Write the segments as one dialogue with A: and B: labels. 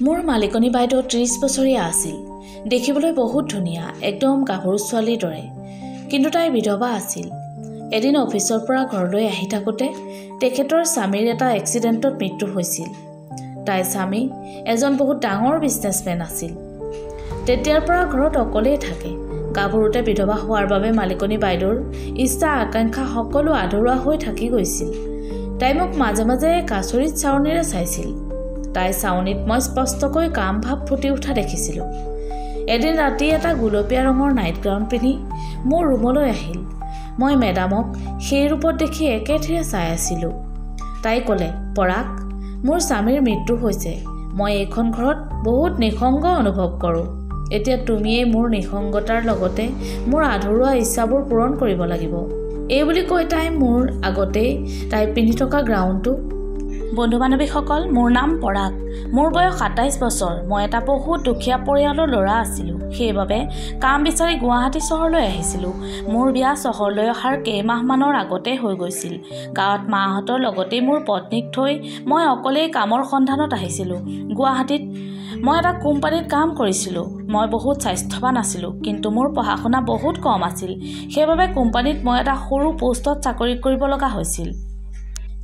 A: মোৰ মালিকনী বাইদেউ 30 বছৰীয়া আছিল। দেখিবলৈ বহুত ধুনীয়া, একদম গাভৰু ছোৱালীৰ দৰে। কিন্তু তাই বিধৱা আছিল। এদিন অফিচৰ পৰা ঘৰলৈ আহি থাকোঁতে তেখেতৰ স্বামীৰ এটা এক্সিডেণ্টত মৃত্যু হৈছিল। তাইৰ স্বামী এজন বহুত ডাঙৰ বিজনেছমেন আছিল। তেতিয়াৰ পৰা ঘৰত অকলেই থাকে। গাভৰুতে বিধৱা হোৱাৰ বাবে মালিকনী বাইদেউৰ ইচ্ছা আকাংক্ষা সকলো আধৰুৱা হৈ থাকি গৈছিল। তাই মোক মাজে মাজে কাছৰিত চাৱনিৰে চাইছিল। তাইৰ চাৱনিত মই স্পষ্টকৈ কাম ভাৱ ফুটি উঠা দেখিছিলোঁ। এদিন ৰাতি এটা গুলপীয়া ৰঙৰ নাইট গাউন পিন্ধি মোৰ ৰুমলৈ আহিল। মই মেডামক সেই ৰূপত দেখি একেথিৰে চাই আছিলোঁ। তাই ক'লে, পৰাগ, মোৰ স্বামীৰ মৃত্যু হৈছে। মই এইখন ঘৰত বহুত নিঃসংগ অনুভৱ কৰোঁ। এতিয়া তুমিয়েই মোৰ নিঃসংগতাৰ লগতে মোৰ আধৰুৱা ইচ্ছাবোৰ পূৰণ কৰিব লাগিব। এই বুলি কৈ তাই মোৰ আগতেই তাই পিন্ধি থকা গাউনটো। বন্ধু বান্ধৱীসকল, মোৰ নাম পৰাগ। মোৰ বয়স 27 বছৰ। মই এটা বহুত দুখীয়া পৰিয়ালৰ ল'ৰা আছিলোঁ। সেইবাবে কাম বিচাৰি গুৱাহাটী চহৰলৈ আহিছিলোঁ। মোৰ বিয়া চহৰলৈ অহাৰ কেইমাহমানৰ আগতে হৈ গৈছিল। গাঁৱত মাহঁতৰ লগতেই মোৰ পত্নীক থৈ মই অকলেই কামৰ সন্ধানত আহিছিলোঁ। গুৱাহাটীত মই এটা কোম্পানীত কাম কৰিছিলোঁ। মই বহুত স্বাস্থ্যৱান আছিলোঁ, কিন্তু মোৰ পঢ়া শুনা বহুত কম আছিল। সেইবাবে কোম্পানীত মই এটা সৰু পোষ্টত চাকৰি কৰিব লগা হৈছিল।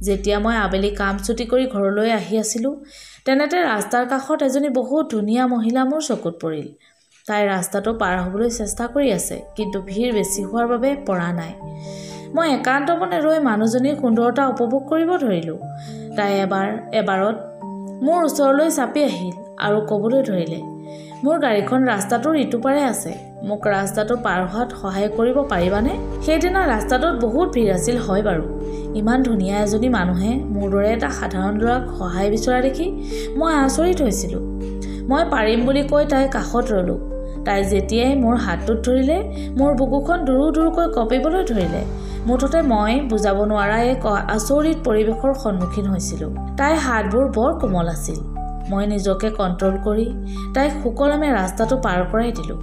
A: যেতিয়া মই আবেলি কাম ছুটি কৰি ঘৰলৈ আহি আছিলোঁ, তেনেতে ৰাস্তাৰ কাষত এজনী বহুত ধুনীয়া মহিলা মোৰ চকুত পৰিল। তাই ৰাস্তাটো পাৰ হ'বলৈ চেষ্টা কৰি আছে, কিন্তু ভিৰ বেছি হোৱাৰ বাবে পৰা নাই। মই একান্ত মনে ৰৈ মানুহজনীৰ সুন্দৰতা উপভোগ কৰিব ধৰিলোঁ। তাই এবাৰত মোৰ ওচৰলৈ চাপি আহিল আৰু ক'বলৈ ধৰিলে, মোৰ গাড়ীখন ৰাস্তাটোৰ ইটোপাৰে আছে। মোক ৰাস্তাটো পাৰ হোৱাত সহায় কৰিব পাৰিবানে? সেইদিনা ৰাস্তাটোত বহুত ভিৰ আছিল, হয় বাৰু। ইমান ধুনীয়া এজনী মানুহে মোৰ দৰে এটা সাধাৰণ ল'ৰাক সহায় বিচৰা দেখি মই আচৰিত হৈছিলোঁ। মই পাৰিম বুলি কৈ তাইৰ কাষত ৰ'লোঁ। তাই যেতিয়াই মোৰ হাতটোত ধৰিলে, মোৰ বুকুখন দুৰু দুৰুকৈ কঁপিবলৈ ধৰিলে। মুঠতে মই বুজাব নোৱাৰা এক আচৰিত পৰিৱেশৰ সন্মুখীন হৈছিলোঁ। তাইৰ হাতবোৰ বৰ কোমল আছিল। মই নিজকে কণ্ট্ৰল কৰি তাইক সুকলমে ৰাস্তাটো পাৰ কৰাই দিলোঁ।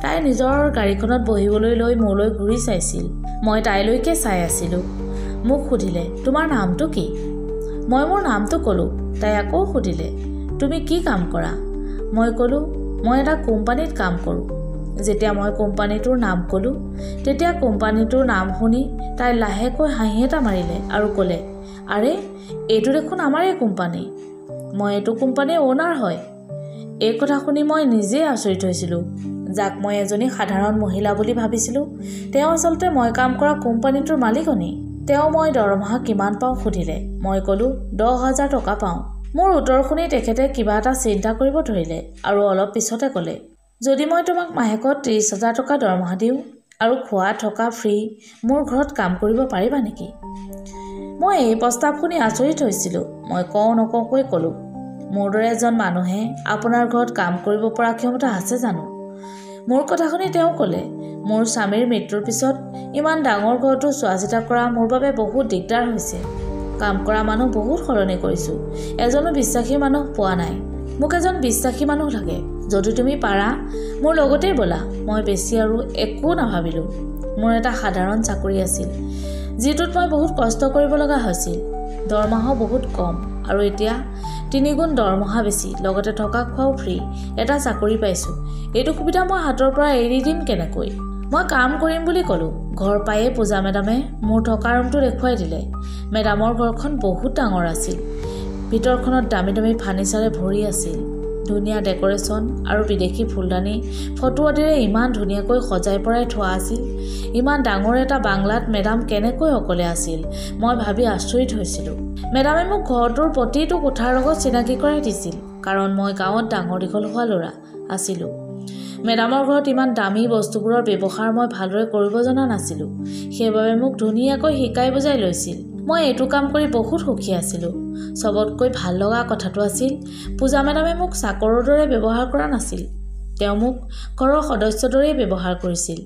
A: তাই নিজৰ গাড়ীখনত বহিবলৈ লৈ মোলৈ ঘূৰি চাইছিল। মই তাইলৈকে চাই আছিলোঁ। মোক সুধিলে, তোমাৰ নামটো কি? মই মোৰ নামটো ক'লোঁ। তাই আকৌ সুধিলে, তুমি কি কাম কৰা? মই ক'লোঁ, মই এটা কোম্পানীত কাম কৰোঁ। যেতিয়া মই কোম্পানীটোৰ নাম ক'লোঁ, তেতিয়া কোম্পানীটোৰ নাম শুনি তাই লাহেকৈ হাঁহি এটা মাৰিলে আৰু ক'লে, আৰে, এইটো দেখোন আমাৰেই কোম্পানী। মই এইটো কোম্পানীৰ অ'নাৰ হয়। এই কথা শুনি মই নিজেই আচৰিত হৈছিলোঁ। যাক মই এজনী সাধাৰণ মহিলা বুলি ভাবিছিলোঁ, তেওঁ আচলতে মই কাম কৰা কোম্পানীটোৰ মালিকনী। তেওঁ মই দৰমহা কিমান পাওঁ সুধিলে। মই ক'লোঁ, 10,000 টকা পাওঁ। মোৰ উত্তৰ শুনি তেখেতে কিবা এটা চিন্তা কৰিব ধৰিলে আৰু অলপ পিছতে ক'লে, যদি মই তোমাক মাহেকত 30,000 টকা দৰমহা দিওঁ আৰু খোৱা থকা ফ্ৰী, মোৰ ঘৰত কাম কৰিব পাৰিবা নেকি? মই এই প্ৰস্তাৱ শুনি আচৰিত হৈছিলোঁ। মই কওঁ নকওঁকৈ ক'লোঁ, মোৰ দৰে এজন মানুহে আপোনাৰ ঘৰত কাম কৰিব পৰা ক্ষমতা আছে জানো? মোৰ কথা শুনি তেওঁ ক'লে, মোৰ স্বামীৰ মৃত্যুৰ পিছত ইমান ডাঙৰ ঘৰটো চোৱা চিতা কৰা মোৰ বাবে বহুত দিগদাৰ হৈছে। কাম কৰা মানুহ বহুত সলনি কৰিছোঁ। এজনো বিশ্বাসী মানুহ পোৱা নাই। মোক এজন বিশ্বাসী মানুহ লাগে। যদি তুমি পাৰা, মোৰ লগতেই ব'লা। মই বেছি আৰু একো নাভাবিলোঁ। মোৰ এটা সাধাৰণ চাকৰি আছিল, যিটোত মই বহুত কষ্ট কৰিব লগা হৈছিল। দৰমহাও বহুত কম, আৰু এতিয়া 3 গুণ দৰমহা বেছি, লগতে থকা খোৱাও ফ্ৰী। এটা চাকৰি পাইছোঁ। এইটো সুবিধা মই হাতৰ পৰা এৰি দিম কেনেকৈ? মই কাম কৰিম বুলি ক'লোঁ। ঘৰ পায়ে পূজা মেডামে মোৰ থকা ৰুমটো দেখুৱাই দিলে। মেডামৰ ঘৰখন বহুত ডাঙৰ আছিল। ভিতৰখনত দামী দামী ফাৰ্নিচাৰে ভৰি আছিল। ধুনীয়া ডেক'ৰেশ্যন আৰু বিদেশী ফুলদানি, ফটো আদিৰে ইমান ধুনীয়াকৈ সজাই পৰাই থোৱা আছিল। ইমান ডাঙৰ এটা বাংলাত মেডাম কেনেকৈ অকলে আছিল, মই ভাবি আচৰিত হৈছিলোঁ। মেডামে মোক ঘৰটোৰ প্ৰতিটো কোঠাৰ লগত চিনাকি কৰাই দিছিল, কাৰণ মই গাঁৱত ডাঙৰ দীঘল হোৱা ল'ৰা আছিলোঁ। মেডামৰ ঘৰত ইমান দামী বস্তুবোৰৰ ব্যৱহাৰ মই ভালদৰে কৰিব জনা নাছিলোঁ। সেইবাবে মোক ধুনীয়াকৈ শিকাই বুজাই লৈছিল। মই এইটো কাম কৰি বহুত সুখী আছিলোঁ। চবতকৈ ভাল লগা কথাটো আছিল, পূজা মেডামে মোক চাকৰৰ দৰে ব্যৱহাৰ কৰা নাছিল। তেওঁ মোক ঘৰৰ সদস্যৰ দৰেই ব্যৱহাৰ কৰিছিল,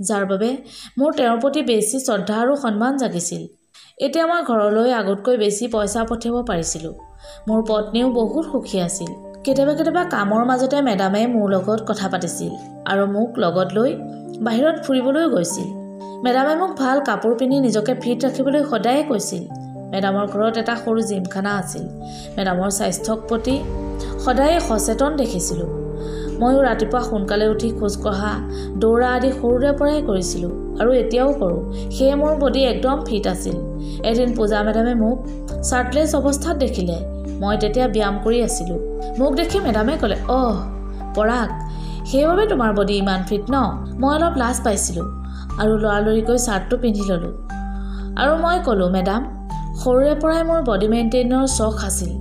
A: যাৰ বাবে মোৰ তেওঁৰ প্ৰতি বেছি শ্ৰদ্ধা আৰু সন্মান জাগিছিল। এতিয়া মই ঘৰলৈ আগতকৈ বেছি পইচা পঠিয়াব পাৰিছিলোঁ। মোৰ পত্নীও বহুত সুখী আছিল। কেতিয়াবা কামৰ মাজতে মেডামে মোৰ লগত কথা পাতিছিল আৰু মোক লগত লৈ বাহিৰত ফুৰিবলৈ গৈছিল। মেডামে মোক ভাল কাপোৰ পিন্ধি নিজকে ফিট ৰাখিবলৈ সদায়ে কৈছিল। মেডামৰ ঘৰত এটা সৰু জিমখানা আছিল। মেডামৰ স্বাস্থ্যৰ প্ৰতি সদায় সচেতন দেখিছিলোঁ। ময়ো ৰাতিপুৱা সোনকালে উঠি খোজ কঢ়া, দৌৰা আদি সৰুৰে পৰাই কৰিছিলোঁ আৰু এতিয়াও কৰোঁ। সেয়ে মোৰ বডি একদম ফিট আছিল। এদিন পূজা মেডামে মোক চাৰ্টলেছ অৱস্থাত দেখিলে। মই তেতিয়া ব্যায়াম কৰি আছিলোঁ। মোক দেখি মেডামে ক'লে, অহ পৰাগ, সেইবাবে তোমাৰ বডি ইমান ফিট ন? মই অলপ লাজ পাইছিলোঁ আৰু লৰালৰিকৈ চাৰ্টটো পিন্ধি ল'লোঁ। আৰু মই ক'লোঁ, মেডাম, সৰুৰে পৰাই মোৰ বডি মেইনটেইনৰ চখ আছিল।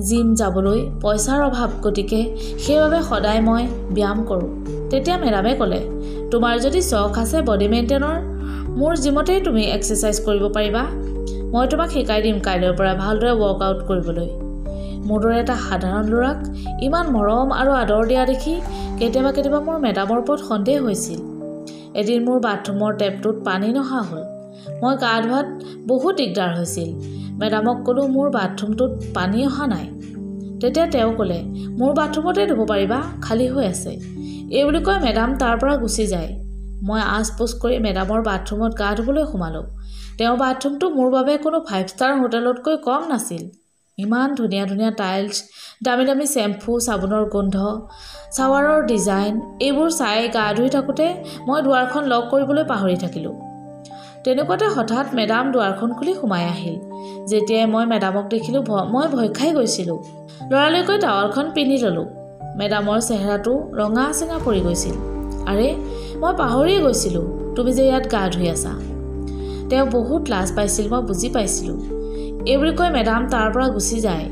A: জিম যাবলৈ পইচাৰ অভাৱ, গতিকে সেইবাবে সদায় মই ব্যায়াম কৰোঁ। তেতিয়া মেডামে ক'লে, তোমাৰ যদি চখ আছে বডি মেইনটেইনৰ, মোৰ জিমতেই তুমি এক্সাৰচাইজ কৰিব পাৰিবা। মই তোমাক শিকাই দিম কাইলৈৰ পৰা ভালদৰে ৱৰ্কআউট কৰিবলৈ। মোৰ দৰে এটা সাধাৰণ ল'ৰাক ইমান মৰম আৰু আদৰ দিয়া দেখি কেতিয়াবা মোৰ মেডামৰ ওপৰত সন্দেহ হৈছিল। এদিন মোৰ বাথৰুমৰ টেপটোত পানী নহা হ'ল। মই গা ধোৱাত বহুত দিগদাৰ হৈছিল। মেডামক ক'লোঁ, মোৰ বাথৰুমটোত পানী অহা নাই। তেতিয়া তেওঁ ক'লে, মোৰ বাথৰুমতে ধুব পাৰিবা, খালী হৈ আছে। এই বুলি কৈ মেডাম তাৰ পৰা গুচি যায়। মই আচ পোচ কৰি মেডামৰ বাথৰুমত গা ধুবলৈ সোমালোঁ। তেওঁৰ বাথৰুমটো মোৰ বাবে কোনো 5 ষ্টাৰ হোটেলতকৈ কম নাছিল। ইমান ধুনীয়া ধুনীয়া টাইলছ, দামী দামী শ্বেম্পু, চাবোনৰ গোন্ধ, শ্বাৱাৰৰ ডিজাইন, এইবোৰ চাই গা ধুই থাকোঁতে মই দুৱাৰখন লক কৰিবলৈ পাহৰি থাকিলোঁ। তেনেকুৱাতে হঠাৎ মেডাম দুৱাৰখন খুলি সোমাই আহিল। যেতিয়াই মই মেডামক দেখিলোঁ, মই ভয় খাই গৈছিলোঁ। লৰালৰিকৈ টাৱালখন পিন্ধি ল'লোঁ। মেডামৰ চেহেৰাটো ৰঙা চিঙা পৰি গৈছিল। আৰে, মই পাহৰিয়ে গৈছিলোঁ তুমি যে ইয়াত গা ধুই আছা। তেওঁ বহুত লাজ পাইছিল, মই বুজি পাইছিলোঁ। এই বুলি কৈ মেডাম তাৰ পৰা গুচি যায়।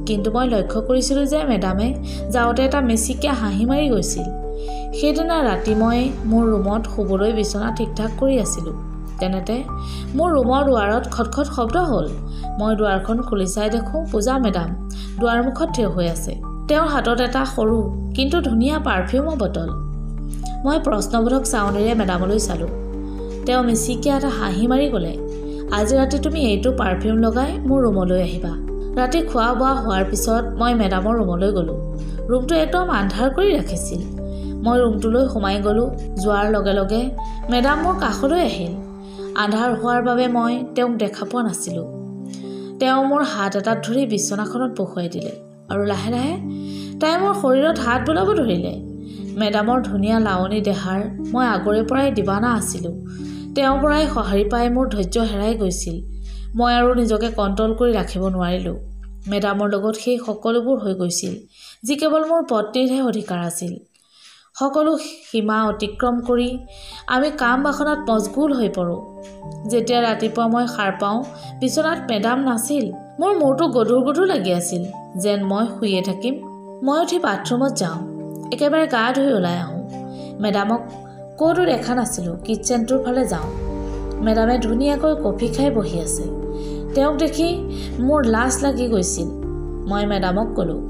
A: কিন্তু মই লক্ষ্য কৰিছিলোঁ যে মেডামে যাওঁতে এটা মিচিকিয়া হাঁহি মাৰি গৈছিল। সেইদিনা ৰাতি মই মোৰ ৰুমত শুবলৈ বিচনা ঠিক ঠাক কৰি আছিলোঁ। তেনেতে মোৰ ৰুমৰ দুৱাৰত খটখট শব্দ হ'ল। মই দুৱাৰখন খুলি চাই দেখোঁ পূজা মেডাম দুৱাৰমুখত থিয় হৈ আছে। তেওঁৰ হাতত এটা সৰু কিন্তু ধুনীয়া পাৰফিউমৰ বটল। মই প্ৰশ্নবোধক চাউনিৰে মেডামলৈ চালোঁ। তেওঁ মিচিকিয়া এটা হাঁহি মাৰি ক'লে, আজি ৰাতি তুমি এইটো পাৰফিউম লগাই মোৰ ৰুমলৈ আহিবা। ৰাতি খোৱা বোৱা হোৱাৰ পিছত মই মেডামৰ ৰুমলৈ গ'লোঁ। ৰুমটো একদম আন্ধাৰ কৰি ৰাখিছিল। মই ৰুমটোলৈ সোমাই গ'লোঁ। যোৱাৰ লগে লগে মেডাম মোৰ কাষলৈ আহিল। আন্ধাৰ হোৱাৰ বাবে মই তেওঁক দেখা পোৱা নাছিলোঁ। তেওঁ মোৰ হাত এটাত ধৰি বিচনাখনত বহুৱাই দিলে আৰু লাহে লাহে তাই মোৰ শৰীৰত হাত বোলাব ধৰিলে। মেডামৰ ধুনীয়া লাৱনী দেহাৰ মই আগৰে পৰাই দিৱানা আছিলোঁ। তেওঁৰ পৰাই সঁহাৰি পাই মোৰ ধৈৰ্য হেৰাই গৈছিল। মই আৰু নিজকে কণ্ট্ৰল কৰি ৰাখিব নোৱাৰিলোঁ। মেডামৰ লগত সেই সকলোবোৰ হৈ গৈছিল যি কেৱল মোৰ পত্নীৰহে অধিকাৰ আছিল। সকলো সীমা অতিক্ৰম কৰি আমি কাম বাসনাত মচগুল হৈ পৰোঁ। যেতিয়া ৰাতিপুৱা মই সাৰ পাওঁ, বিচনাত মেডাম নাছিল। মোৰ মূৰটো গধুৰ গধুৰ লাগি আছিল, যেন মই শুইয়ে থাকিম। মই উঠি বাথৰুমত যাওঁ, একেবাৰে গা ধুই ওলাই আহোঁ। মেডামক ক'তো দেখা নাছিলোঁ। কিটচেনটোৰ ফালে যাওঁ। মেডামে ধুনীয়াকৈ কফি খাই বহি আছে। তেওঁক দেখি মোৰ লাজ লাগি গৈছিল। মই মেডামক ক'লোঁ,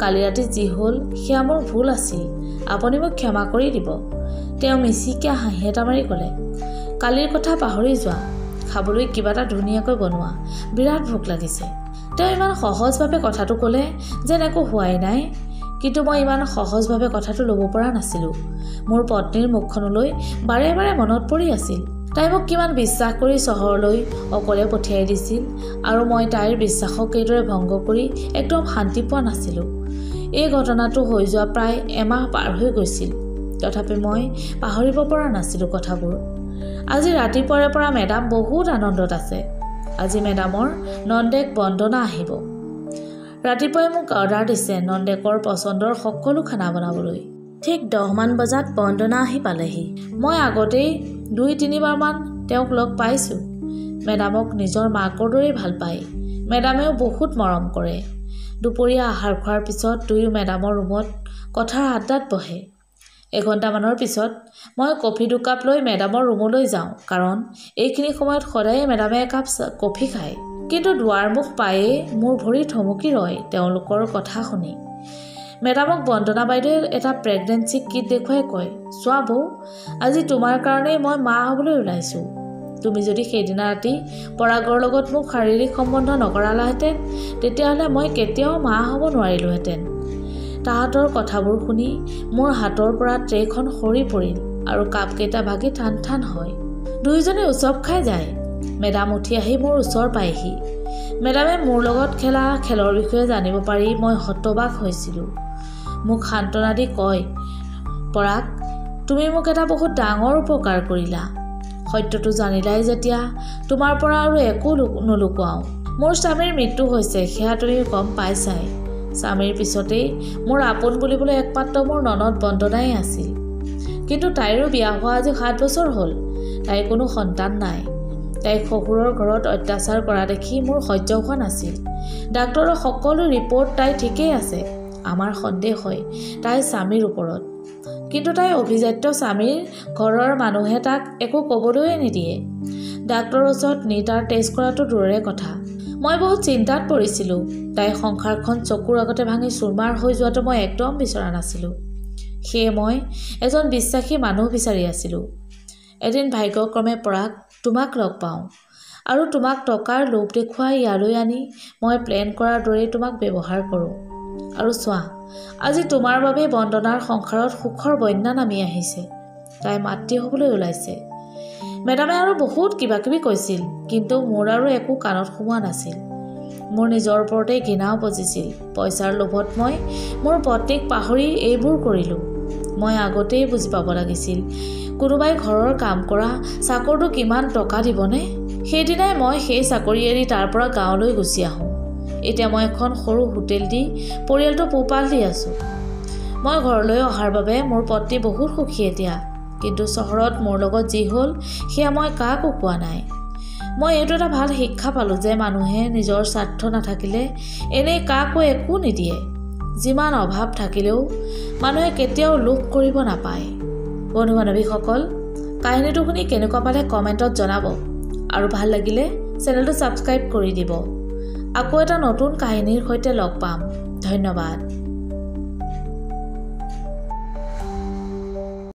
A: কালি ৰাতি যি হ'ল সেয়া মোৰ ভুল আছিল, আপুনি মোক ক্ষমা কৰি দিব। তেওঁ মিচিকিয়া হাঁহি এটা মাৰি ক'লে, কালিৰ কথা পাহৰি যোৱা, খাবলৈ কিবা এটা ধুনীয়াকৈ বনোৱা, বিৰাট ভোক লাগিছে। তেওঁ ইমান সহজভাৱে কথাটো ক'লে যেন একো হোৱাই নাই। কিন্তু মই ইমান সহজভাৱে কথাটো ল'ব পৰা নাছিলোঁ। মোৰ পত্নীৰ মুখখনলৈ বাৰে বাৰে মনত পৰি আছিল। তাই মোক কিমান বিশ্বাস কৰি চহৰলৈ অকলে পঠিয়াই দিছিল আৰু মই তাইৰ বিশ্বাসক এইদৰে ভংগ কৰি একদম শান্তি পোৱা নাছিলোঁ। এই ঘটনাটো হৈ যোৱা প্ৰায় এমাহ পাৰ হৈ গৈছিল। তথাপি মই পাহৰিব পৰা নাছিলোঁ কথাবোৰ। আজি ৰাতিপুৱাৰে পৰা মেডাম বহুত আনন্দত আছে। আজি মেডামৰ নন্দেক বন্দনা আহিব। ৰাতিপুৱাই মোক অৰ্ডাৰ দিছে নন্দেকৰ পচন্দৰ সকলো খানা বনাবলৈ। ঠিক 10 মান বজাত বন্দনা আহি পালেহি। মই আগতেই 2-3 বাৰমান তেওঁক লগ পাইছোঁ। মেডামক নিজৰ মাকৰ দৰেই ভাল পায়। মেডামেও বহুত মৰম কৰে। দুপৰীয়া আহাৰ খোৱাৰ পিছত দুয়ো মেডামৰ ৰুমত কথাৰ আড্ডাত বহে। এঘণ্টামানৰ পিছত মই কফি দুকাপ লৈ মেডামৰ ৰুমলৈ যাওঁ, কাৰণ এইখিনি সময়ত সদায়ে মেডামে একাপ কফি খায়। কিন্তু দুৱাৰমুখ পায়েই মোৰ ভৰি থমকি ৰয় তেওঁলোকৰ কথা শুনি। মেডামক বন্দনা বাইদেৱে এটা প্ৰেগনেঞ্চি কিট দেখুৱাই কয়, চোৱা বৌ, আজি তোমাৰ কাৰণেই মই মা হ'বলৈ ওলাইছোঁ। তুমি যদি সেইদিনা ৰাতি পৰাগৰ লগত মোক শাৰীৰিক সম্বন্ধ নকৰালাহেঁতেন, তেতিয়াহ'লে মই কেতিয়াও মা হ'ব নোৱাৰিলোহেঁতেন। তাহাঁতৰ কথাবোৰ শুনি মোৰ হাতৰ পৰা ট্ৰেখন সৰি পৰিল আৰু কাপকেইটা ভাগি ঠান ঠান হয়। দুয়োজনে উচপ খাই যায়। মেডাম উঠি আহি মোৰ ওচৰ পায়হি। মেডামে মোৰ লগত খেলা খেলৰ বিষয়ে জানিব পাৰি মই হতবাক হৈছিলোঁ। মোক সান্তনা দি কয়, পৰাগ, তুমি মোক এটা বহুত ডাঙৰ উপকাৰ কৰিলা। সত্যটো জানিলাই যেতিয়া তোমাৰ পৰা আৰু একো নলুকুৱাওঁ। মোৰ স্বামীৰ মৃত্যু হৈছে সেয়া তুমি গম পাইছাই। স্বামীৰ পিছতেই মোৰ আপোন বুলিবলৈ একমাত্ৰ মোৰ ননদ বন্দনাই আছিল। কিন্তু তাইৰো বিয়া হোৱা আজি 7 বছৰ হ'ল। তাইৰ কোনো সন্তান নাই। তাইক শহুৰৰ ঘৰত অত্যাচাৰ কৰা দেখি মোৰ সহ্য হোৱা নাছিল। ডাক্তৰৰ সকলো ৰিপৰ্ট তাই ঠিকেই আছে। আমাৰ সন্দেহ হয় তাইৰ স্বামীৰ ওপৰত। কিন্তু তাই অভিজাত্য স্বামীৰ ঘৰৰ মানুহে তাক একো ক'বলৈয়ে নিদিয়ে। ডাক্তৰৰ ওচৰত নি তাৰ টেষ্ট কৰাটো দূৰৰে কথা। মই বহুত চিন্তাত পৰিছিলোঁ। তাইৰ সংসাৰখন চকুৰ আগতে ভাঙি চুৰমাৰ হৈ যোৱাটো মই একদম বিচৰা নাছিলোঁ। সেয়ে মই এজন বিশ্বাসী মানুহ বিচাৰি আছিলোঁ। এদিন ভাগ্যক্ৰমে পৰাগ তোমাক লগ পাওঁ আৰু তোমাক টকাৰ লোভ দেখুৱাই ইয়ালৈ আনি মই প্লেন কৰাৰ দৰেই তোমাক ব্যৱহাৰ কৰোঁ। আৰু চোৱা, আজি তোমাৰ বাবে বন্দনাৰ সংসাৰত সুখৰ বন্যা নামি আহিছে। তাই মাতৃ হ'বলৈ ওলাইছে। মেডামে আৰু বহুত কিবাকিবি কৈছিল, কিন্তু মোৰ আৰু একো কাণত সোমোৱা নাছিল। মোৰ নিজৰ ওপৰতেই ঘৃণাও বজিছিল। পইচাৰ লোভত মই মোৰ পত্নীক পাহৰি এইবোৰ কৰিলোঁ। মই আগতেই বুজি পাব লাগিছিল কোনোবাই ঘৰৰ কাম কৰা চাকৰটো কিমান টকা দিবনে। সেইদিনাই মই সেই চাকৰি এৰি তাৰ পৰা গাঁৱলৈ গুচি আহোঁ। এতিয়া মই এখন সৰু হোটেল দি পৰিয়ালটো পোহপাল দি আছোঁ। মই ঘৰলৈ অহাৰ বাবে মোৰ পত্নী বহুত সুখী এতিয়া। কিন্তু চহৰত মোৰ লগত যি হ'ল সেয়া মই কাকো কোৱা নাই। মই এইটো এটা ভাল শিক্ষা পালোঁ যে মানুহে নিজৰ স্বাৰ্থ নাথাকিলে এনেই কাকো একো নিদিয়ে। যিমান অভাৱ থাকিলেও মানুহে কেতিয়াও লোভ কৰিব নাপায়। বন্ধু বান্ধৱীসকল, কাহিনীটো শুনি কেনেকুৱা পালে কমেণ্টত জনাব আৰু ভাল লাগিলে চেনেলটো ছাবস্ক্ৰাইব কৰি দিব। আকৌ এটা নতুন কাহিনীৰ সৈতে লগ পাম। ধন্যবাদ।